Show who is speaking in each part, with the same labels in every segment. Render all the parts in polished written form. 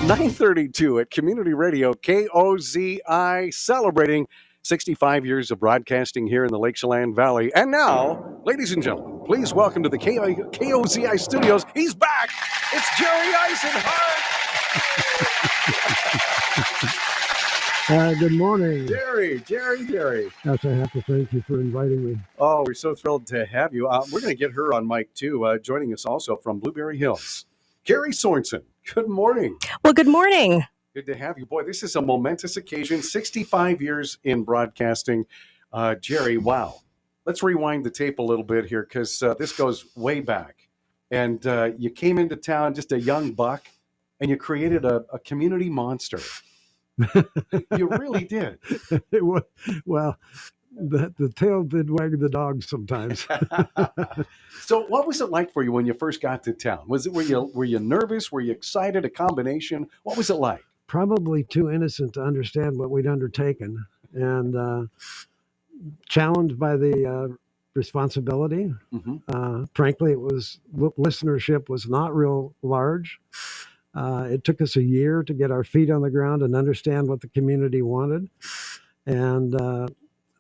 Speaker 1: 9:32 at Community Radio KOZI, celebrating 65 years of broadcasting here in the Lake Chelan Valley. And now, ladies and gentlemen, please welcome to the KOZI studios. He's back. It's Jerry Isenhart.
Speaker 2: Good morning.
Speaker 1: Jerry.
Speaker 2: Yes, I have to thank you for inviting me.
Speaker 1: Oh, we're so thrilled to have you. We're going to get her on mic, too, joining us also from Blueberry Hills. Kari Sorenson, good morning.
Speaker 3: Well, good morning.
Speaker 1: Good to have you. Boy, this is a momentous occasion. 65 years in broadcasting. Jerry, wow. Let's rewind the tape a little bit here because this goes way back. And you came into town just a young buck, and you created a community monster. You really did.
Speaker 2: Well, the tail did wag the dog sometimes.
Speaker 1: So what was it like for you when you first got to town? Were you nervous? Were you excited? A combination? What was it like?
Speaker 2: Probably too innocent to understand what we'd undertaken, and challenged by the responsibility.
Speaker 1: Mm-hmm.
Speaker 2: Frankly, listenership was not real large. It took us a year to get our feet on the ground and understand what the community wanted. And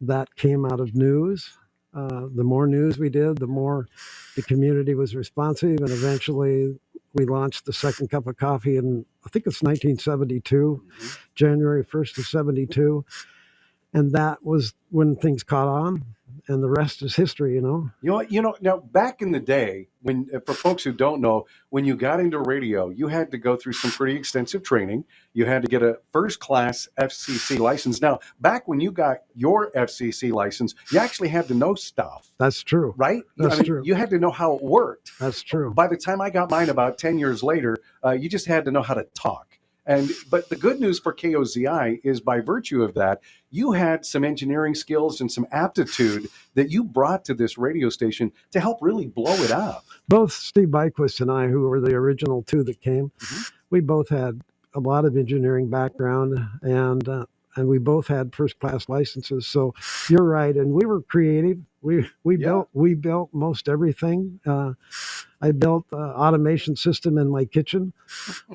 Speaker 2: that came out of news. The more news we did, the more the community was responsive. And eventually we launched the Second Cup of Coffee in, I think it's 1972, January 1st of 72. And that was when things caught on. And the rest is history, you know.
Speaker 1: Now back in the day, for folks who don't know, when you got into radio, you had to go through some pretty extensive training. You had to get a first-class FCC license. Now, back when you got your FCC license, you actually had to know stuff.
Speaker 2: That's true.
Speaker 1: Right?
Speaker 2: That's true.
Speaker 1: You had to know how it worked.
Speaker 2: That's true.
Speaker 1: By the time I got mine about 10 years later, you just had to know how to talk. But the good news for KOZI is by virtue of that, you had some engineering skills and some aptitude that you brought to this radio station to help really blow it up.
Speaker 2: Both Steve Byquist and I, who were the original two that came, we both had a lot of engineering background, and we both had first-class licenses. So you're right, and we were creative. We built most everything. I built an automation system in my kitchen,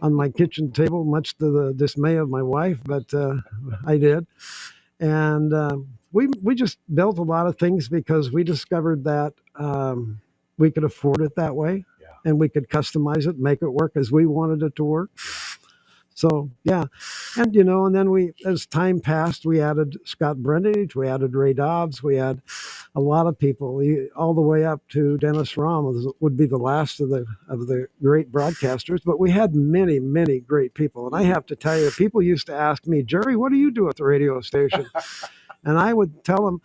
Speaker 2: on my kitchen table, much to the dismay of my wife, but I did. And we just built a lot of things because we discovered that we could afford it that way, and we could customize it, make it work as we wanted it to work. So, yeah. And, and then as time passed, we added Scott Brendage, we added Ray Dobbs, we had a lot of people, all the way up to Dennis Rahm would be the last of the great broadcasters. But we had many, many great people. And I have to tell you, people used to ask me, Jerry, what do you do at the radio station? And I would tell them,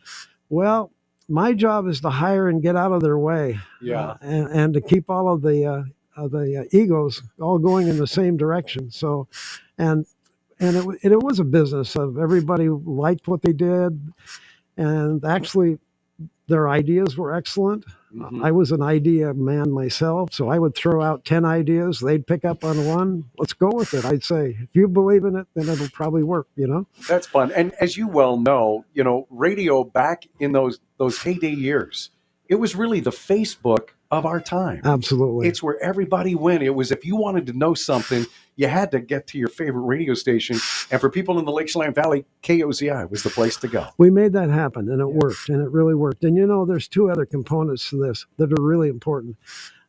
Speaker 2: well, my job is to hire and get out of their way. And to keep all of the egos all going in the same direction. So, and it was a business of everybody liked what they did, and actually their ideas were excellent. I was an idea man myself, so I would throw out 10 ideas. They'd pick up on one. Let's go with it. I'd say, if you believe in it, then it'll probably work,
Speaker 1: That's fun. And as you well know, radio back in those heyday years, it was really the Facebook of our time.
Speaker 2: Absolutely.
Speaker 1: It's where everybody went. It was, if you wanted to know something, you had to get to your favorite radio station. And for people in the Lake Chelan Valley, KOZI was the place to go.
Speaker 2: We made that happen, and it worked, and it really worked. And there's two other components to this that are really important.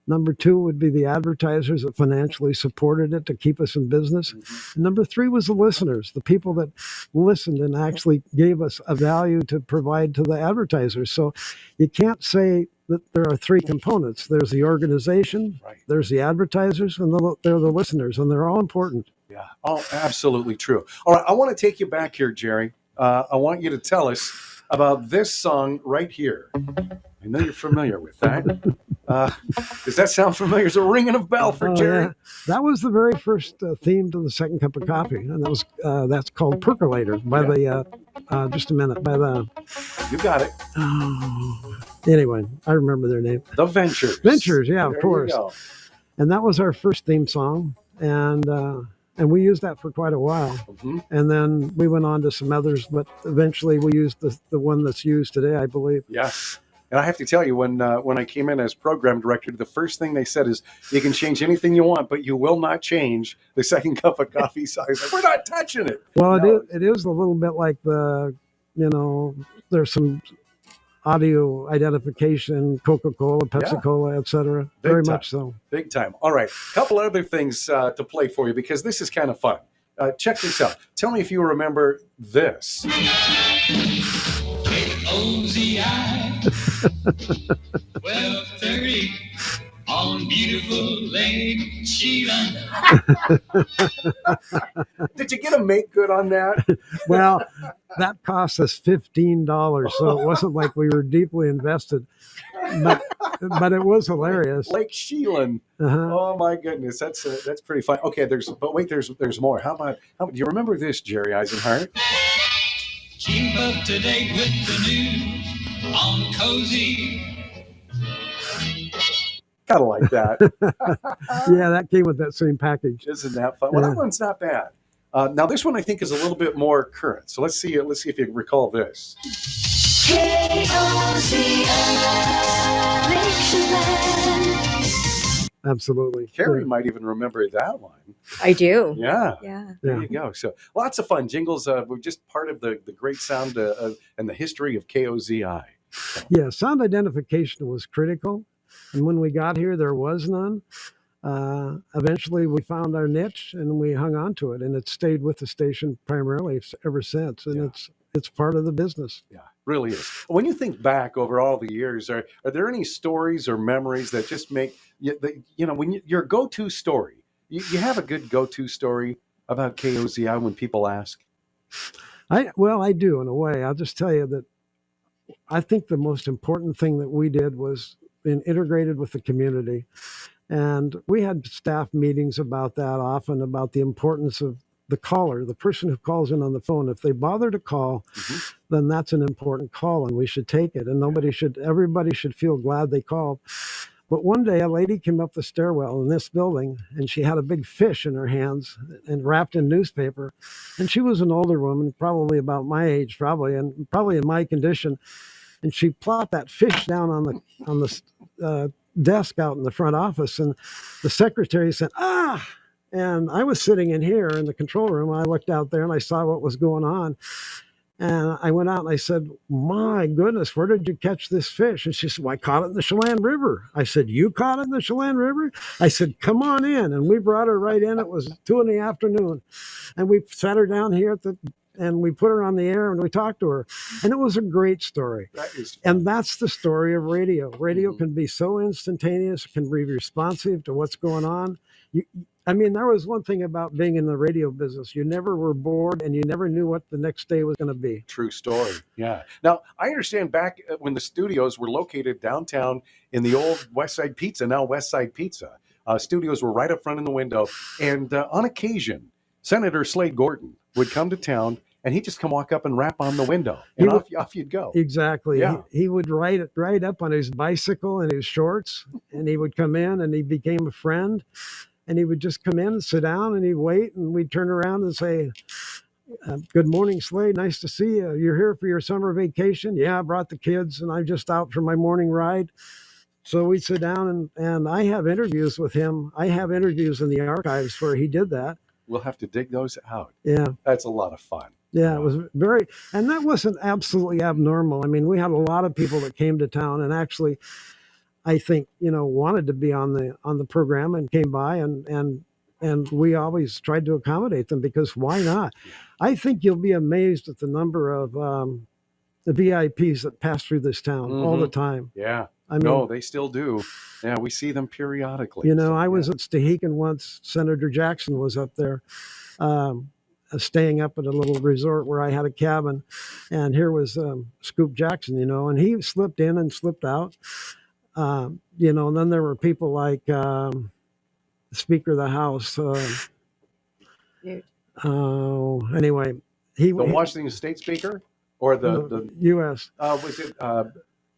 Speaker 2: Number two would be the advertisers that financially supported it to keep us in business. And number three was the listeners, the people that listened and actually gave us a value to provide to the advertisers. So you can't say that there are three components. There's the organization, there's the advertisers, and they're the listeners, and they're all important.
Speaker 1: Yeah, oh, absolutely true. All right, I want to take you back here, Jerry. I want you to tell us about this song right here. I know you're familiar with that. Does that sound familiar? Is it ringing a bell for Jerry?
Speaker 2: Yeah. That was the very first theme to the Second Cup of Coffee, and that's called Percolator by the. Just a minute, by the.
Speaker 1: You got it.
Speaker 2: Anyway, I remember their name.
Speaker 1: The Ventures.
Speaker 2: Ventures, yeah, of
Speaker 1: There
Speaker 2: course.
Speaker 1: You go.
Speaker 2: And that was our first theme song, and we used that for quite a while. And then we went on to some others, but eventually we used the one that's used today, I believe.
Speaker 1: Yes. And I have to tell you, when I came in as program director, the first thing they said is, "You can change anything you want, but you will not change the second cup of coffee size." Like, we're not touching it.
Speaker 2: Well,
Speaker 1: No.
Speaker 2: it is a little bit like there's some audio identification, Coca-Cola, Pepsi-Cola, etc. Very
Speaker 1: time.
Speaker 2: much so.
Speaker 1: Big time. All right. A couple other things to play for you because this is kind of fun. Check this out. Tell me if you remember this. KOZI 12:30 on beautiful Lake Chelan. Did you get a make good on that?
Speaker 2: Well, that cost us $15, so it wasn't like we were deeply invested, but it was hilarious.
Speaker 1: Lake Chelan. Oh my goodness, that's pretty fun. Okay, there's more. How about do you remember this, Jerry Isenhart? Keep up to date with the news on KOZI. Kind of like that.
Speaker 2: Yeah, that came with that same package.
Speaker 1: Isn't that fun? Well, that one's not bad. Now this one I think is a little bit more current. So let's see if you recall this.
Speaker 2: Absolutely.
Speaker 1: Carrie might even remember that one.
Speaker 3: I do.
Speaker 1: Yeah.
Speaker 3: Yeah.
Speaker 1: There you go. So lots of fun. Jingles were just part of the great sound and the history of KOZI. So.
Speaker 2: Yeah, sound identification was critical. And when we got here, there was none. Eventually, we found our niche and we hung on to it. And it stayed with the station primarily ever since. And it's part of the business.
Speaker 1: Yeah, really is. When you think back over all the years, are there any stories or memories that just make when your go-to story? You have a good go-to story about KOZI when people ask?
Speaker 2: I do in a way. I'll just tell you that I think the most important thing that we did was being integrated with the community. And we had staff meetings about that often, about the importance of the caller, the person who calls in on the phone. If they bother to call, then that's an important call and we should take it. And everybody should feel glad they called. But one day a lady came up the stairwell in this building and she had a big fish in her hands and wrapped in newspaper. And she was an older woman, probably about my age, and probably in my condition. And she plopped that fish down on the desk out in the front office. And the secretary said, "Ah!" And I was sitting in here in the control room. I looked out there and I saw what was going on. And I went out and I said, "My goodness, where did you catch this fish?" And she said, "Well, I caught it in the Chelan River." I said, "You caught it in the Chelan River?" I said, "Come on in." And we brought her right in. It was 2 p.m. And we sat her down here and we put her on the air and we talked to her. And it was a great story. And that's the story of radio. Radio can be so instantaneous, can be responsive to what's going on. There was one thing about being in the radio business. You never were bored and you never knew what the next day was going to be.
Speaker 1: True story. Yeah. Now, I understand back when the studios were located downtown in the old West Side Pizza, now West Side Pizza, studios were right up front in the window. And on occasion, Senator Slade Gorton would come to town and he'd just come walk up and rap on the window, and off you'd go.
Speaker 2: Exactly.
Speaker 1: Yeah.
Speaker 2: He would ride up on his bicycle and his shorts, and he would come in, and he became a friend. And he would just come in and sit down, and he'd wait, and we'd turn around and say, "Good morning, Slade. Nice to see you. You're here for your summer vacation?" "Yeah, I brought the kids, and I'm just out for my morning ride." So we'd sit down, and I have interviews with him. I have interviews in the archives where he did that.
Speaker 1: We'll have to dig those out.
Speaker 2: Yeah.
Speaker 1: That's a lot of fun.
Speaker 2: Yeah, it was and that wasn't absolutely abnormal. We had a lot of people that came to town and actually, I think, wanted to be on the program and came by and we always tried to accommodate them because why not? I think you'll be amazed at the number of the VIPs that pass through this town all the time.
Speaker 1: Yeah. No, they still do. Yeah, we see them periodically.
Speaker 2: I was at Stehekin once. Senator Jackson was up there. Staying up at a little resort where I had a cabin, and here was Scoop Jackson, and he slipped in and slipped out, and then there were people like Speaker of the House. Anyway,
Speaker 1: the Washington State Speaker or the
Speaker 2: U.S.
Speaker 1: Was it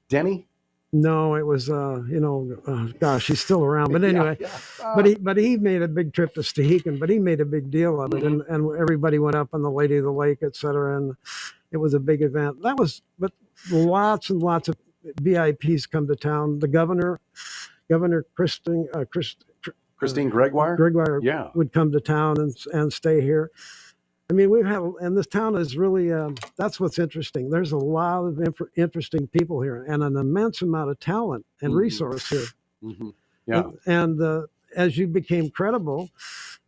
Speaker 1: Denny?
Speaker 2: No, it was gosh, he's still around. But anyway, but he made a big trip to Stehekin, but he made a big deal of it, and everybody went up on the Lady of the Lake, etc. And it was a big event. But lots and lots of VIPs come to town. The Governor
Speaker 1: Christine Gregoire? Yeah.
Speaker 2: would come to town and stay here. I mean, and this town is really, that's what's interesting. There's a lot of interesting people here and an immense amount of talent and resource here.
Speaker 1: Mm-hmm. Yeah.
Speaker 2: And as you became credible,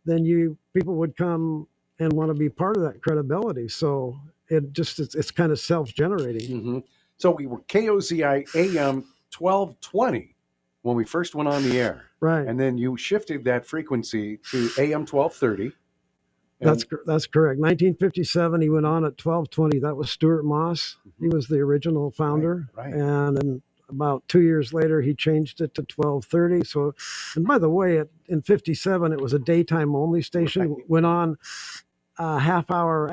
Speaker 2: then people would come and want to be part of that credibility. So it's kind of self-generating.
Speaker 1: Mm-hmm. So we were KOZI AM 1220 when we first went on the air.
Speaker 2: Right.
Speaker 1: And then you shifted that frequency to AM 1230.
Speaker 2: That's correct. 1957, he went on at 1220. That was Stuart Moss. He was the original founder.
Speaker 1: Right.
Speaker 2: And then about 2 years later, he changed it to 1230. So, and by the way, in 57, it was a daytime only station.
Speaker 1: Right.
Speaker 2: Went on a half hour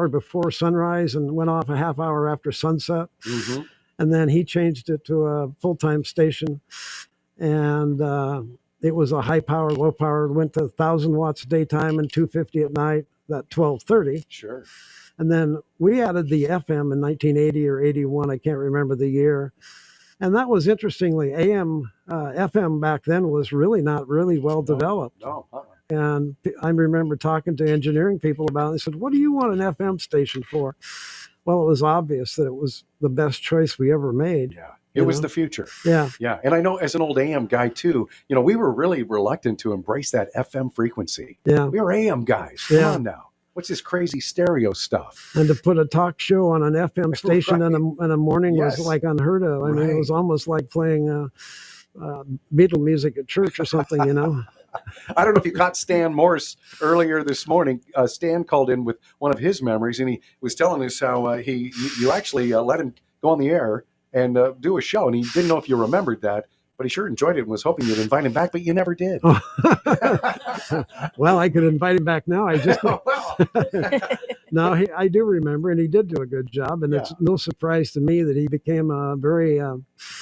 Speaker 2: before sunrise and went off a half hour after sunset.
Speaker 1: Mm-hmm.
Speaker 2: And then he changed it to a full-time station. And it was a high power, low power, went to 1,000 watts daytime and 250 at night, that 1230.
Speaker 1: Sure.
Speaker 2: And then we added the FM in 1980 or 81. I can't remember the year. And that was interestingly, FM back then was really not really well developed.
Speaker 1: No.
Speaker 2: And I remember talking to engineering people about it. They said, what do you want an FM station for? Well, it was obvious that it was the best choice we ever made.
Speaker 1: Yeah. It was the future.
Speaker 2: Yeah.
Speaker 1: Yeah. And I know as an old AM guy too, we were really reluctant to embrace that FM frequency.
Speaker 2: Yeah.
Speaker 1: We were AM guys. Come on now. What's this crazy stereo stuff?
Speaker 2: And to put a talk show on an FM station in a morning was like unheard of. I mean, it was almost like playing Beatle music at church or something,
Speaker 1: I don't know if you caught Stan Morse earlier this morning. Stan called in with one of his memories, and he was telling us how you actually let him go on the air and do a show, and he didn't know if you remembered that, but he sure enjoyed it and was hoping you'd invite him back, but you never did.
Speaker 2: Oh. Well, I could invite him back now. I just no, I do remember, and he did do a good job, and it's no surprise to me that he became a very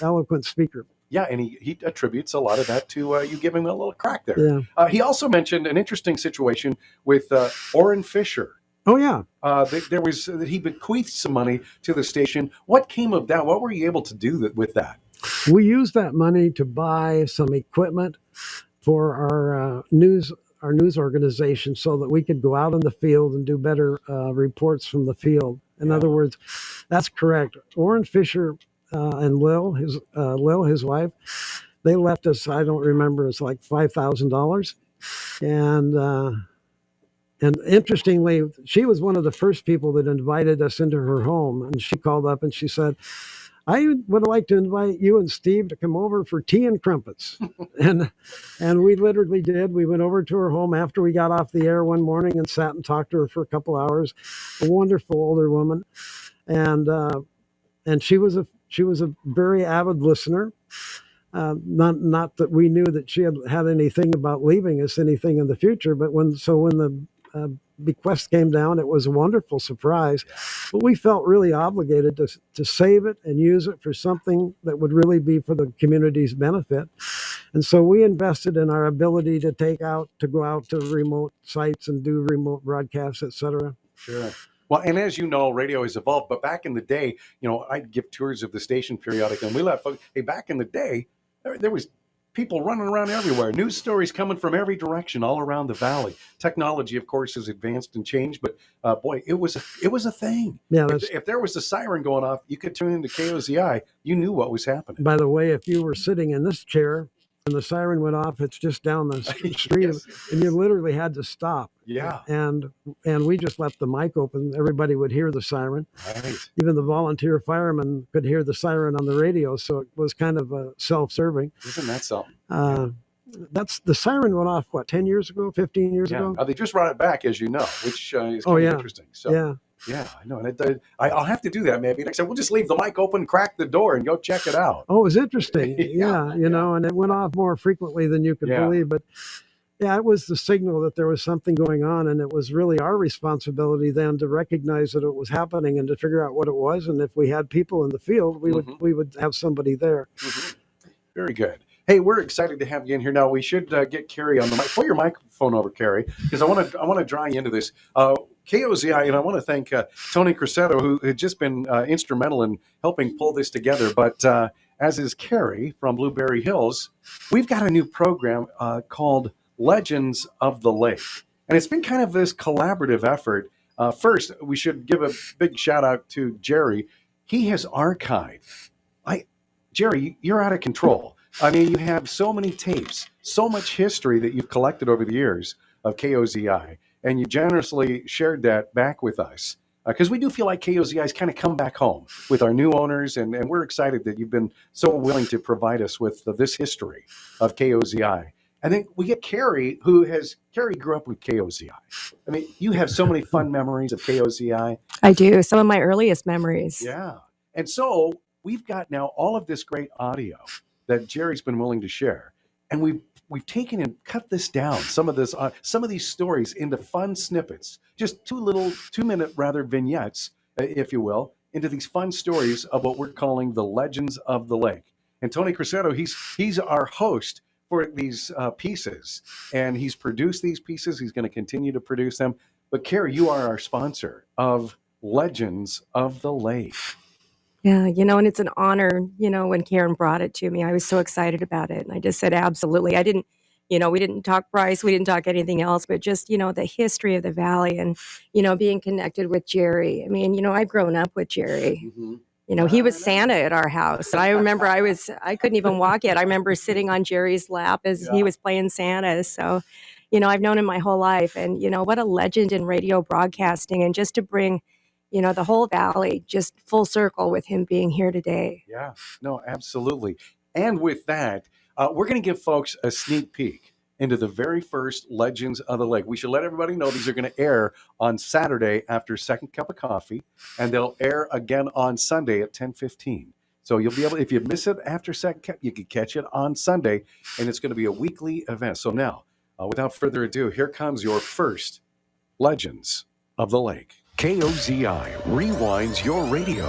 Speaker 2: eloquent speaker.
Speaker 1: Yeah, and he attributes a lot of that to you giving him a little crack there.
Speaker 2: Yeah.
Speaker 1: He also mentioned an interesting situation with Orrin Fisher.
Speaker 2: Oh, yeah.
Speaker 1: There was that he bequeathed some money to the station. What came of that? What were you able to do with that?
Speaker 2: We used that money to buy some equipment for our news organization so that we could go out in the field and do better reports from the field. In other words, that's correct. Orrin Fisher and Lil, his wife, they left us, I don't remember, it's like $5,000. And interestingly, she was one of the first people that invited us into her home. And she called up and she said, I would like to invite you and Steve to come over for tea and crumpets. and we literally did. We went over to her home after we got off the air one morning and sat and talked to her for a couple hours. A wonderful older woman. And she was a very avid listener. Not that we knew that she had anything about leaving us anything in the future, but when the bequest came down, it was a wonderful surprise. But we felt really obligated to save it and use it for something that would really be for the community's benefit. And so we invested in our ability to go out to remote sites and do remote broadcasts, et cetera.
Speaker 1: Sure. Well, and as you know, radio has evolved. But back in the day, I'd give tours of the station periodically, and we let folks. Hey, back in the day, there was people running around everywhere. News stories coming from every direction, all around the valley. Technology, of course, has advanced and changed, but boy, it was a thing.
Speaker 2: Yeah.
Speaker 1: If there was a siren going off, you could tune into KOZI. You knew what was happening.
Speaker 2: By the way, if you were sitting in this chair and the siren went off, it's just down the street,
Speaker 1: Yes.
Speaker 2: and you literally had to stop.
Speaker 1: Yeah.
Speaker 2: And we just left the mic open. Everybody would hear the siren.
Speaker 1: Right.
Speaker 2: Even the volunteer firemen could hear the siren on the radio, so it was kind of self-serving.
Speaker 1: Isn't that something?
Speaker 2: That's the siren went off 10 years ago, 15 years ago.
Speaker 1: They just brought it back, as you know, which is kind of interesting. So yeah, I know. And I'll have to do that maybe. Like I said, we'll just leave the mic open, crack the door, and go check it out.
Speaker 2: Oh, it was interesting. Yeah, and it went off more frequently than you could believe. But yeah, it was the signal that there was something going on, and it was really our responsibility then to recognize that it was happening and to figure out what it was. And if we had people in the field, we would have somebody there.
Speaker 1: Mm-hmm. Very good. Hey, we're excited to have you in here now. We should get Kari on the mic. Pull your microphone over, Kari, because I want to draw you into this. KOZI, and I want to thank Tony Cressetto, who had just been instrumental in helping pull this together. But as is Kari from Blueberry Hills, we've got a new program called Legends of the Lake. And it's been kind of this collaborative effort. First, we should give a big shout out to Jerry. He has archived. Jerry, you're out of control. I mean, you have so many tapes, so much history that you've collected over the years of KOZI, and you generously shared that back with us. Because we do feel like KOZI has kind of come back home with our new owners, and we're excited that you've been so willing to provide us with this history of KOZI. And then we get Kari, Kari grew up with KOZI. I mean, you have so many fun memories of KOZI.
Speaker 3: I do. Some of my earliest memories.
Speaker 1: Yeah. And so we've got now all of this great audio that Jerry's been willing to share. And we've taken and cut this down, some of these stories into fun snippets, just 2-minute vignettes, if you will, into these fun stories of what we're calling the Legends of the Lake. And Tony Cressetto, he's our host for these pieces, and he's produced these pieces. He's going to continue to produce them. But Kari, you are our sponsor of Legends of the Lake.
Speaker 3: Yeah, and it's an honor, when Karen brought it to me, I was so excited about it. And I just said, absolutely. I didn't, we didn't talk price, we didn't talk anything else, but just, the history of the Valley and, being connected with Jerry. I mean, I've grown up with Jerry.
Speaker 1: Mm-hmm.
Speaker 3: He was Santa at our house. And I remember I couldn't even walk yet. I remember sitting on Jerry's lap as he was playing Santa. So, I've known him my whole life. And, what a legend in radio broadcasting. And just to bring, the whole Valley just full circle with him being here today.
Speaker 1: Yeah, no, absolutely. And with that, we're going to give folks a sneak peek into the very first Legends of the Lake. We should let everybody know these are going to air on Saturday after Second Cup of Coffee, and they'll air again on Sunday at 10:15. So you'll be able, if you miss it after Second Cup, you can catch it on Sunday, and it's going to be a weekly event. So now, without further ado, here comes your first Legends of the Lake. KOZI rewinds your radio.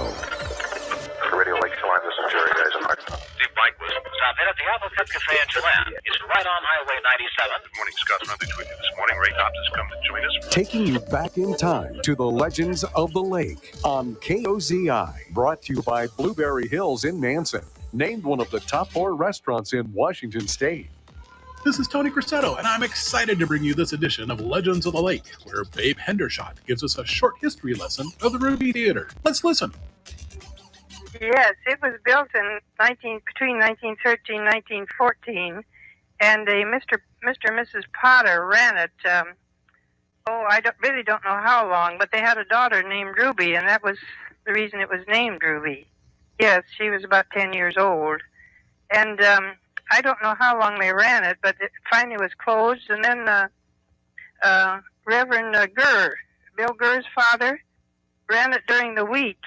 Speaker 4: Radio Lake Chelan, this is Jerry Isenhart. Steve Bike was stop in at the Apple Cup Cafe in Chelan. It's right on Highway 97. Good morning, Scott Smith with you this morning. Ray Tops has come to join us.
Speaker 1: Taking you back in time to the Legends of the Lake on KOZI. Brought to you by Blueberry Hills in Manson. Named one of the top 4 restaurants in Washington State.
Speaker 5: This is Tony Cressetto, and I'm excited to bring you this edition of Legends of the Lake, where Babe Hendershot gives us a short history lesson of the Ruby Theater. Let's listen.
Speaker 6: Yes, it was built in between 1913 and 1914, and Mr. and Mrs. Potter ran it. Really don't know how long, but they had a daughter named Ruby, and that was the reason it was named Ruby. Yes, she was about 10 years old, and I don't know how long they ran it, but it finally was closed. And then Reverend Bill Gurr's father, ran it during the week.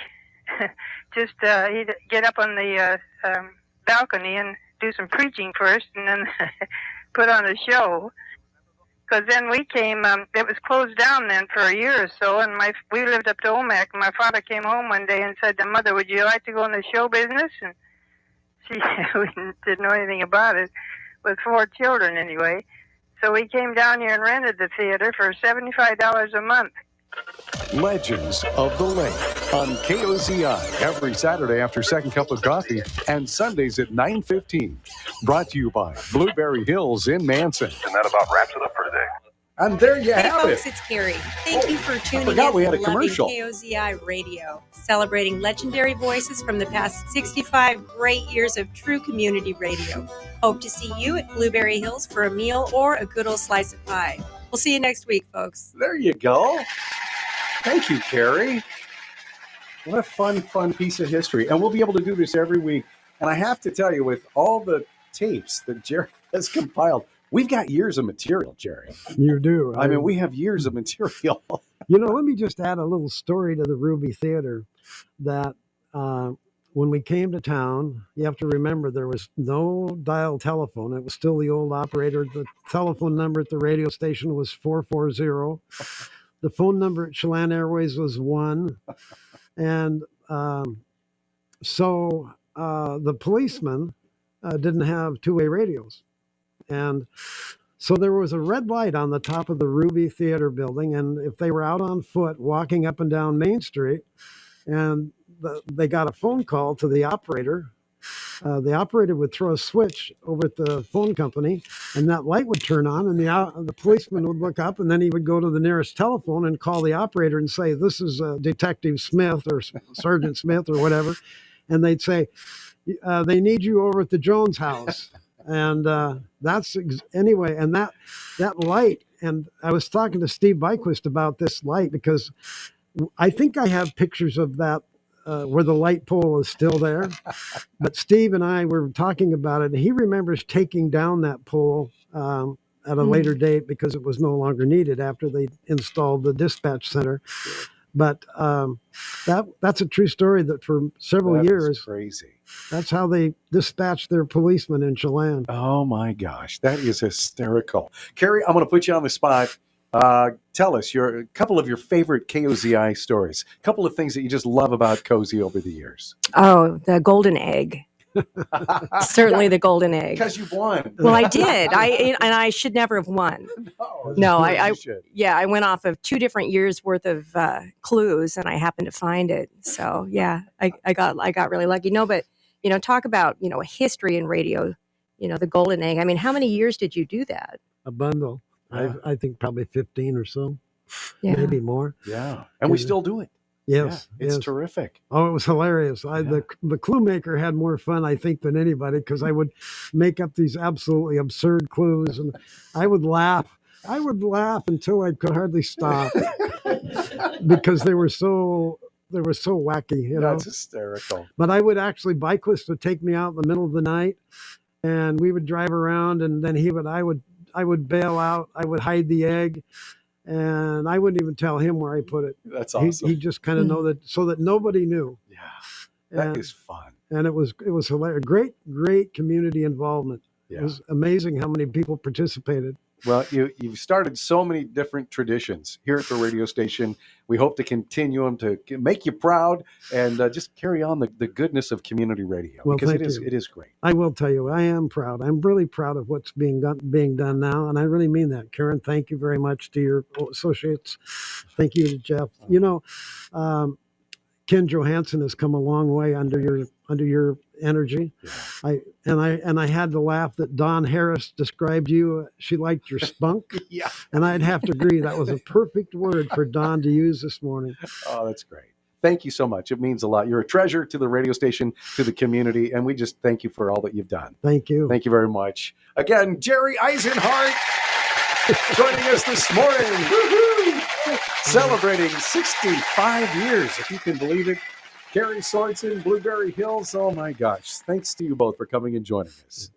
Speaker 6: Just he'd get up on the balcony and do some preaching first, and then put on a show. Because then we came, it was closed down then for a year or so, and we lived up to Omak. And my father came home one day and said to Mother, "Would you like to go in the show business?" And we didn't know anything about it, with 4 children anyway. So we came down here and rented the theater for $75 a month.
Speaker 1: Legends of the Lake on KOZI every Saturday after Second Cup of Coffee and Sundays at 9:15. Brought to you by Blueberry Hills in Manson.
Speaker 4: And that about wraps it up for today.
Speaker 1: And there you
Speaker 7: Hey
Speaker 1: have
Speaker 7: folks,
Speaker 1: it.
Speaker 7: it's Kari. Thank you for tuning in
Speaker 1: forgot we had
Speaker 7: to
Speaker 1: a commercial.
Speaker 7: Loving KOZI Radio, celebrating legendary voices from the past 65 great years of true community radio. Hope to see you at Blueberry Hills for a meal or a good old slice of pie. We'll see you next week, folks.
Speaker 1: There you go. Thank you, Kari. What a fun piece of history. And we'll be able to do this every week. And I have to tell you, with all the tapes that Jerry has compiled, we've got years of material, Jerry.
Speaker 2: You do.
Speaker 1: I mean, we have years of material.
Speaker 2: Let me just add a little story to the Ruby Theater that when we came to town, you have to remember there was no dial telephone. It was still the old operator. The telephone number at the radio station was 440. The phone number at Chelan Airways was 1. And so the policeman didn't have two-way radios. And So there was a red light on the top of the Ruby Theater building, and if they were out on foot walking up and down Main Street, and they got a phone call to the operator would throw a switch over at the phone company, and that light would turn on, and the policeman would look up, and then he would go to the nearest telephone and call the operator and say, "This is Detective Smith or Sergeant Smith or whatever," and they'd say, "They need you over at the Jones house." And anyway, and that light, and I was talking to Steve Byquist about this light because I think I have pictures of that where the light pole is still there. But Steve and I were talking about it, and he remembers taking down that pole at a later date because it was no longer needed after they installed the dispatch center. But that's a true story that for several years,
Speaker 1: crazy.
Speaker 2: That's how they dispatched their policemen in Chelan.
Speaker 1: Oh my gosh, that is hysterical. Kari, I'm going to put you on the spot. Tell us a couple of your favorite KOZI stories, a couple of things that you just love about KOZI over the years.
Speaker 3: Oh, the golden egg. Certainly the golden egg.
Speaker 1: Because you won.
Speaker 3: Well, I did. I should never have won. No, I went off of 2 different years worth of clues, and I happened to find it. So yeah, I got really lucky. No, but talk about a history in radio. The golden egg. I mean, how many years did you do that?
Speaker 2: A bundle. I think probably 15 or so,
Speaker 3: maybe
Speaker 2: more.
Speaker 1: Yeah, and we still do it.
Speaker 2: Yes,
Speaker 1: it's terrific.
Speaker 2: Oh, it was hilarious. The clue maker had more fun, I think, than anybody because I would make up these absolutely absurd clues, and I would laugh. I would laugh until I could hardly stop because they were so wacky.
Speaker 1: That's hysterical.
Speaker 2: But I would actually, Byquist would take me out in the middle of the night, and we would drive around, and then I would bail out. I would hide the egg. And I wouldn't even tell him where I put it.
Speaker 1: That's awesome.
Speaker 2: He just kind of know that so that nobody knew.
Speaker 1: Yeah, that is fun.
Speaker 2: And it was hilarious. Great community involvement.
Speaker 1: Yeah.
Speaker 2: It was amazing how many people participated.
Speaker 1: Well, you've started so many different traditions here at the radio station. We hope to continue them to make you proud and just carry on the goodness of community radio because it is great.
Speaker 2: I will tell you, I am proud. I'm really proud of what's being done now, and I really mean that. Karen, thank you very much to your associates. Thank you to Jeff. Ken Johansson has come a long way under your energy.
Speaker 1: Yeah.
Speaker 2: I had to laugh that Dawn Harris described you. She liked your spunk.
Speaker 1: Yeah.
Speaker 2: And I'd have to agree that was a perfect word for Dawn to use this morning.
Speaker 1: Oh, that's great. Thank you so much. It means a lot. You're a treasure to the radio station, to the community, and we just thank you for all that you've done.
Speaker 2: Thank you.
Speaker 1: Thank you very much. Again, Jerry Isenhart joining us this morning. Woo-hoo! Celebrating 65 years, if you can believe it. Kari Sorenson, Blueberry Hills. Oh my gosh. Thanks to you both for coming and joining us.